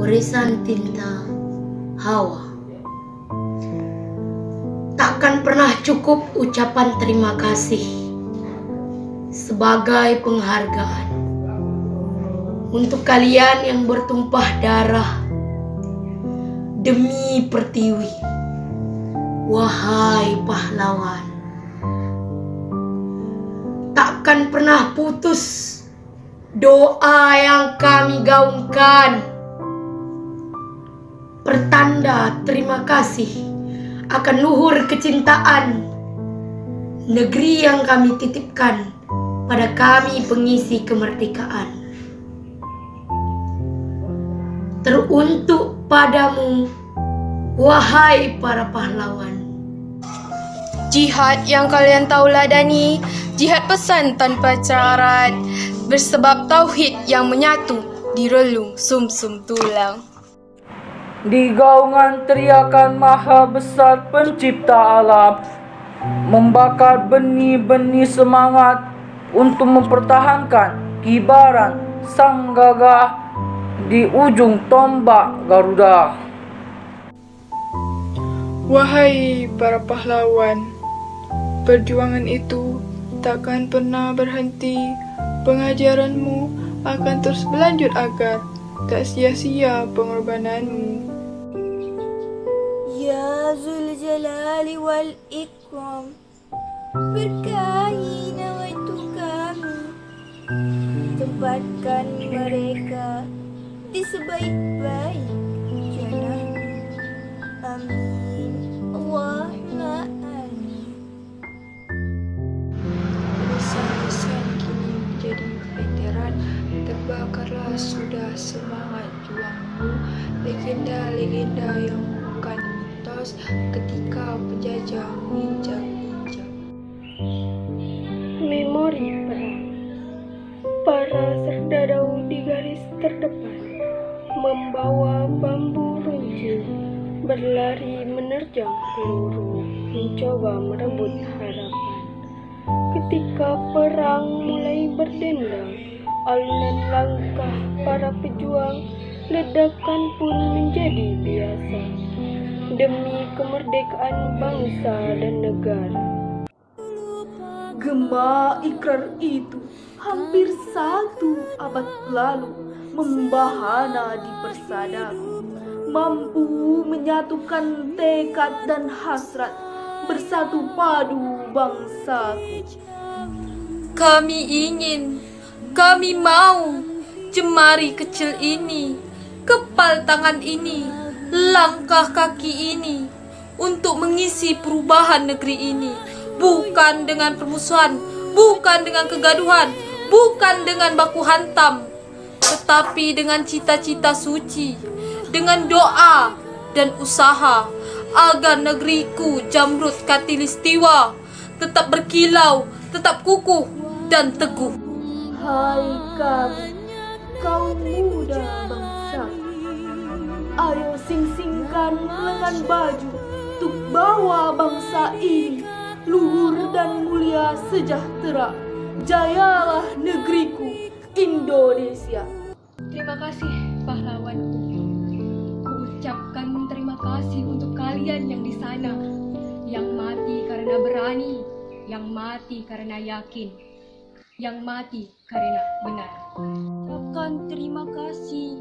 Goresan tinta hawa. Takkan pernah cukup ucapan terima kasih sebagai penghargaan untuk kalian yang bertumpah darah demi pertiwi. Wahai pahlawan, takkan pernah putus doa yang kami gaungkan, pertanda terima kasih akan luhur kecintaan negeri yang kami titipkan pada kami pengisi kemerdekaan. Teruntuk padamu, wahai para pahlawan. Jihad yang kalian tahu ladani, jihad pesan tanpa syarat, bersebab tauhid yang menyatu di relung sumsum tulang. Di gaungan teriakan maha besar pencipta alam, membakar benih-benih semangat untuk mempertahankan kibaran sang gagah di ujung tombak Garuda. Wahai para pahlawan, perjuangan itu takkan pernah berhenti. Pengajaranmu akan terus berlanjut agar tak sia-sia pengorbananmu. Ya Zul Jalali wal Ikram, berkahi nawaitu kami, tempatkan mereka di sebaik-baik jannah. Amin. Allahumma amin. Pesan-pesan kini menjadi veteran, terbakarlah sudah semangat juangmu. Legenda-legenda yang bukan mitos ketika penjajah menginjak-injak. Memori perang, para serdadu di garis terdepan, membawa bambu runcing, berlari menerjang peluru, mencoba merebut harapan. Ketika perang mulai berdendang, alunan langkah para pejuang, ledakan pun menjadi biasa demi kemerdekaan bangsa dan negara. Gema ikrar itu hampir 1 abad lalu membahana di persadaku, mampu menyatukan tekad dan hasrat bersatu padu bangsaku. Kami ingin, kami mau, jemari kecil ini, kepal tangan ini, langkah kaki ini, untuk mengisi perubahan negeri ini. Bukan dengan permusuhan, bukan dengan kegaduhan, bukan dengan baku hantam, tetapi dengan cita-cita suci, dengan doa dan usaha, agar negeriku Jamrud Khatulistiwa tetap berkilau, tetap kukuh dan teguh. Hai kami, kaum muda bangsa, ayo sing-singkan lengan baju untuk bawa bangsa ini luhur dan mulia sejahtera. Jayalah negeriku Indonesia. Terima kasih pahlawanku. Kuucapkan terima kasih untuk kalian yang di sana, yang mati karena berani, yang mati karena yakin, yang mati karena benar. Ucapkan terima kasih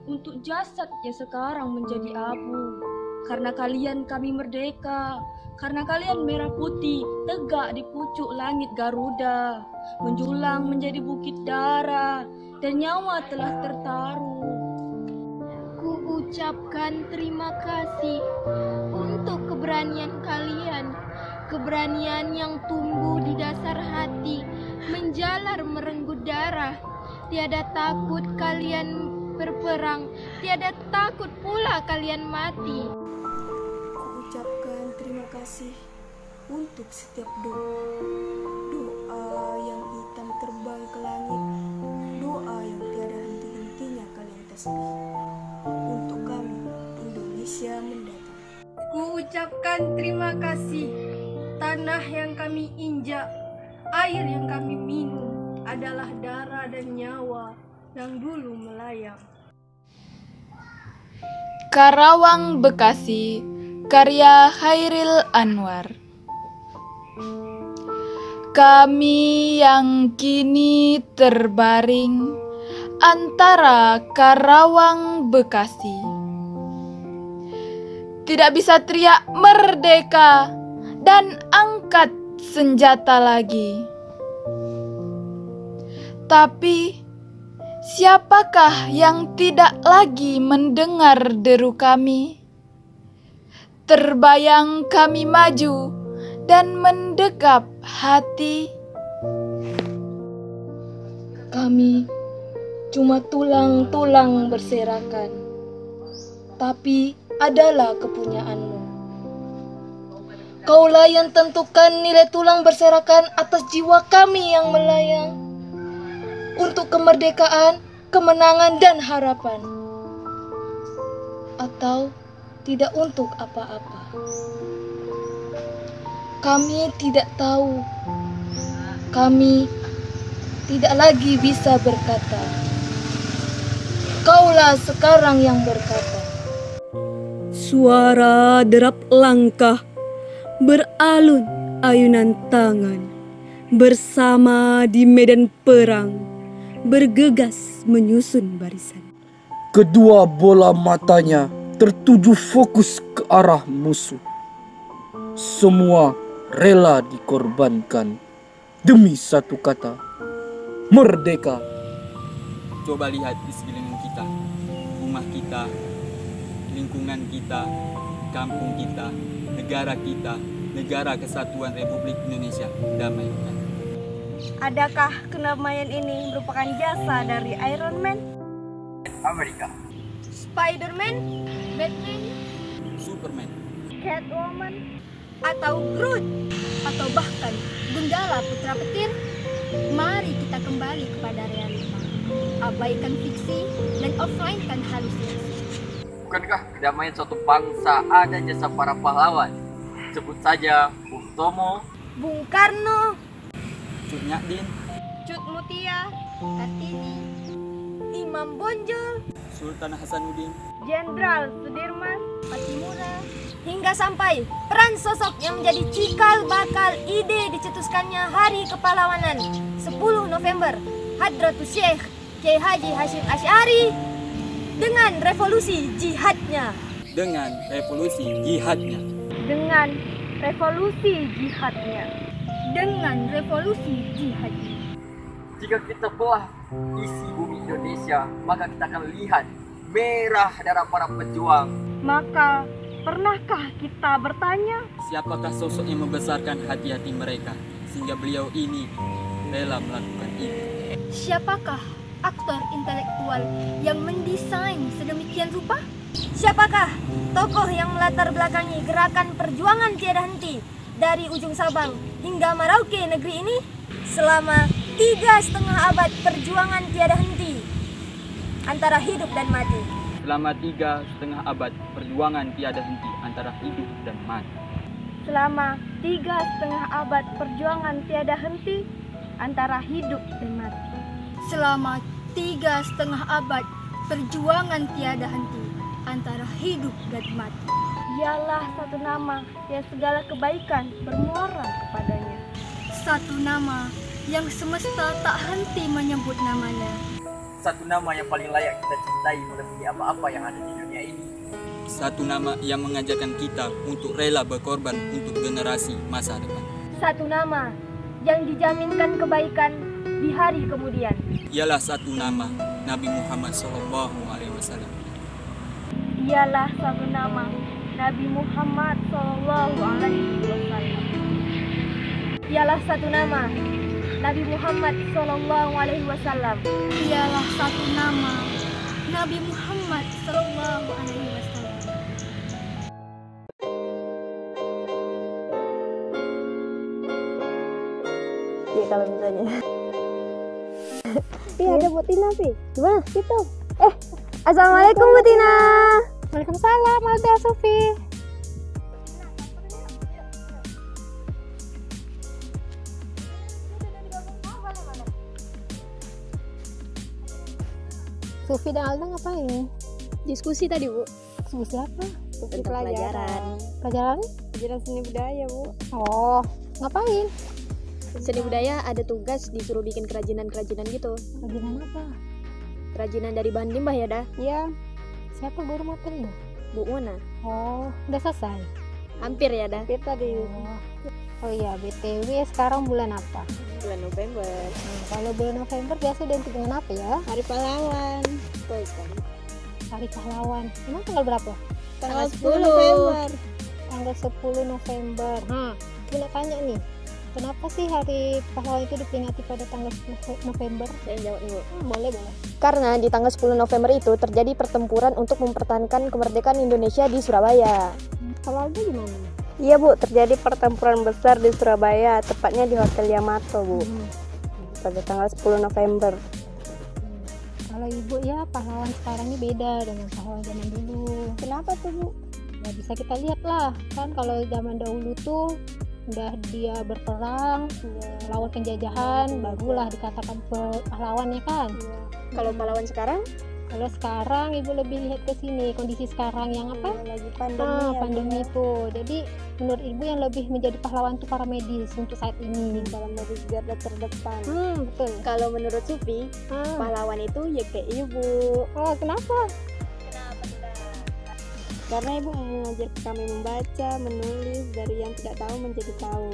untuk jasad yang sekarang menjadi abu. Karena kalian kami merdeka, karena kalian merah putih tegak di pucuk langit Garuda, menjulang menjadi bukit darah dan nyawa telah tertaruh. Ku ucapkan terima kasih untuk keberanian kalian, keberanian yang tumbuh di dasar hati, menjalar merenggut darah. Tiada takut kalian berperang, tiada takut pula kalian mati. Ucapkan terima kasih untuk setiap doa yang hitam terbang ke langit, doa yang tiada henti-hentinya kalian tasbih untuk kami Indonesia mendatang. Ku ucapkan terima kasih, tanah yang kami injak, air yang kami minum adalah darah dan nyawa yang dulu melayang. Karawang, Bekasi, karya Khairil Anwar. Kami yang kini terbaring antara Karawang, Bekasi, tidak bisa teriak merdeka dan angkat senjata lagi. Tapi siapakah yang tidak lagi mendengar deru kami? Terbayang kami maju dan mendekap hati. Kami cuma tulang-tulang berserakan, tapi adalah kepunyaanmu. Kaulah yang tentukan nilai tulang berserakan atas jiwa kami yang melayang, untuk kemerdekaan, kemenangan, dan harapan. Atau tidak untuk apa-apa. Kami tidak tahu. Kami tidak lagi bisa berkata. Kaulah sekarang yang berkata. Suara derap langkah beralun ayunan tangan, bersama di medan perang, bergegas menyusun barisan. Kedua bola matanya tertuju fokus ke arah musuh. Semua rela dikorbankan demi satu kata, merdeka. Coba lihat di sekeliling kita, rumah kita, lingkungan kita, kampung kita, negara kesatuan Republik Indonesia damai. Adakah kedamaian ini merupakan jasa dari Iron Man, Amerika, Spider-Man, Batman, Superman, Catwoman, atau Groot, atau bahkan Gundala Putra Petir? Mari kita kembali kepada realita. Abaikan fiksi dan offline-kan halusinasi. Bukankah kedamaian suatu bangsa ada jasa para pahlawan? Sebut saja Bung Tomo, Bung Karno, Cut Nyak-din, Cut Mutia, Kartini, Imam Bonjol, Sultan Hasanuddin, Jenderal Sudirman, Patimura, hingga sampai peran sosok yang menjadi cikal bakal ide dicetuskannya Hari Kepahlawanan 10 November, Hadratus Syekh Kiai Haji Hashim Asy'ari dengan revolusi jihadnya. dengan revolusi jihadnya. Dengan revolusi jihadnya. dengan revolusi jihadnya. jika kita belah isi bumi Indonesia, maka kita akan lihat merah darah para pejuang. Maka pernahkah kita bertanya, Siapakah sosok yang membesarkan hati-hati mereka sehingga beliau ini rela melakukan ini? Siapakah aktor intelektual yang mendesain sedemikian rupa? siapakah tokoh yang melatar belakangi gerakan perjuangan tiada henti dari ujung Sabang hingga Merauke negeri ini? Selama 3,5 abad perjuangan tiada henti antara hidup dan mati. Selama 3,5 abad perjuangan tiada henti antara hidup dan mati. Selama 3,5 abad perjuangan tiada henti antara hidup dan mati. Selama 3,5 abad perjuangan tiada henti antara hidup dan mati. Ialah satu nama yang segala kebaikan bermuara kepadanya. Satu nama yang semesta tak henti menyebut namanya. Satu nama yang paling layak kita cintai melebihi apa-apa yang ada di dunia ini. Satu nama yang mengajarkan kita untuk rela berkorban untuk generasi masa depan. Satu nama yang dijaminkan kebaikan di hari kemudian. Ialah satu nama Nabi Muhammad SAW. Ialah satu nama Nabi Muhammad SAW. Ialah satu nama Nabi Muhammad SAW. Ialah satu nama Nabi Muhammad SAW. Ya kalau misalnya iya ada Bu Tina sih. Gimana gitu? Assalamualaikum Bu Tina. Waalaikumsalam Alda Sofi. Sofi dan Alda ngapain? Diskusi tadi, Bu. Diskusi apa? Diskusi Tentang pelajaran. Pelajaran? Pelajaran seni budaya, Bu. Oh, ngapain? Seni budaya ada tugas disuruh bikin kerajinan-kerajinan gitu. Kerajinan apa? Kerajinan dari bahan limbah ya, dah? Iya. Siapa guru materi? Bu Mona. Oh, udah selesai? Hampir ya, dah? Hampir tadi. Oh iya, BTW sekarang bulan apa? Bulan November. Kalau bulan November biasa identik dengan apa ya? Hari pahlawan. Betul sekali. Hari pahlawan. Emang tanggal berapa? Tanggal 10 November. Tanggal 10 November. Aku nak tanya nih, kenapa sih hari pahlawan itu diperingati pada tanggal 10 November? Saya jawab dulu. Boleh. Karena di tanggal 10 November itu terjadi pertempuran untuk mempertahankan kemerdekaan Indonesia di Surabaya. Kalau Alda gimana? Iya, Bu, terjadi pertempuran besar di Surabaya, tepatnya di Hotel Yamato, Bu. Pada tanggal 10 November. Kalau Ibu ya, pahlawan sekarang ini beda dengan pahlawan zaman dulu. Kenapa tuh, Bu? Ya bisa kita lihat lah, kan kalau zaman dahulu tuh udah dia berperang, melawan penjajahan, barulah dikatakan pahlawan ya kan? Kalau pahlawan sekarang? Kalau sekarang Ibu lebih lihat ke sini, kondisi sekarang yang apa? Lagi pandemi. Pandemi itu. Jadi menurut Ibu yang lebih menjadi pahlawan itu para medis untuk saat ini. Dalam medis garda terdepan. Betul. Kalau menurut Sufi, pahlawan itu ya kayak Ibu. Oh, kenapa? Karena Ibu mengajar kami membaca, menulis, dari yang tidak tahu menjadi tahu.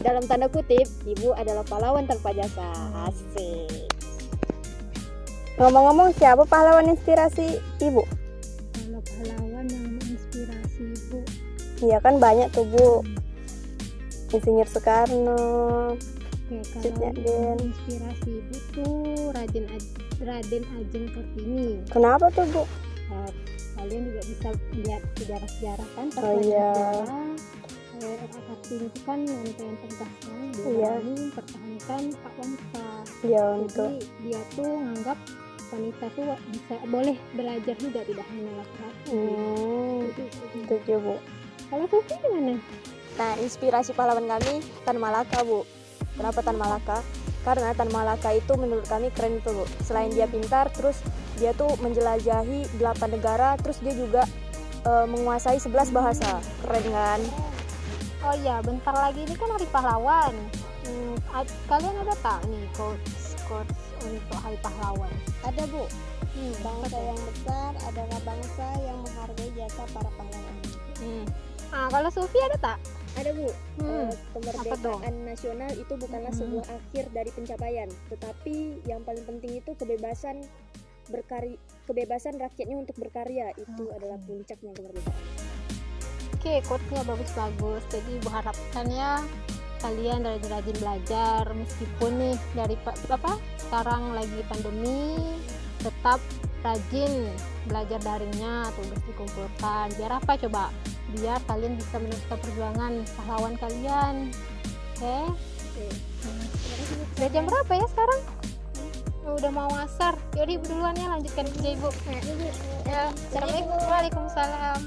Dalam tanda kutip, Ibu adalah pahlawan tanpa jasa. Asik. Ngomong-ngomong, siapa pahlawan inspirasi Ibu? Kalau pahlawan yang menginspirasi Ibu, Iya kan banyak tuh, Bu. Insinyur Soekarno. kalau inspirasi Ibu tuh Raden Ajeng Kartini. Kenapa tuh, Bu? Kalian juga bisa lihat sejarah-sejarah kan? Oh iya. Kartini itu kan wanita yang tegaskan, Iya. mempertahankan hak wanita. Iya, Jadi untuk dia tuh nganggap wanita tuh bisa boleh belajar juga, tidak hanya laki-laki. Setuju, Bu. Kalau Sufi gimana? Nah, inspirasi pahlawan kami Tan Malaka, Bu. Kenapa Tan Malaka? Karena Tan Malaka itu menurut kami keren itu, Bu. Selain dia pintar, terus dia tuh menjelajahi 8 negara, terus dia juga menguasai 11 bahasa. Keren kan? Oh iya, bentar lagi ini kan hari pahlawan. Kalian ada tak nih quotes untuk hari pahlawan? Ada, Bu. Bangsa yang besar adalah bangsa yang menghargai jasa para pahlawan. Kalau Sufi ada tak? Ada, Bu. Kemerdekaan nasional itu bukanlah sebuah akhir dari pencapaian, tetapi yang paling penting itu kebebasan rakyatnya untuk berkarya, itu adalah puncaknya kemerdekaan. Oke, quotes-nya bagus-bagus. Jadi Ibu harapkan ya kalian rajin-rajin belajar, meskipun nih dari sekarang lagi pandemi, tetap rajin belajar daringnya, tugas dikumpulkan. Biar apa coba? Biar kalian bisa meneruskan perjuangan pahlawan kalian. Oke? Udah jam berapa ya sekarang? Udah mau asar. Yaudah Ibu duluan ya, lanjutkan kerja Ibu. Ya, Assalamualaikum. Waalaikumsalam.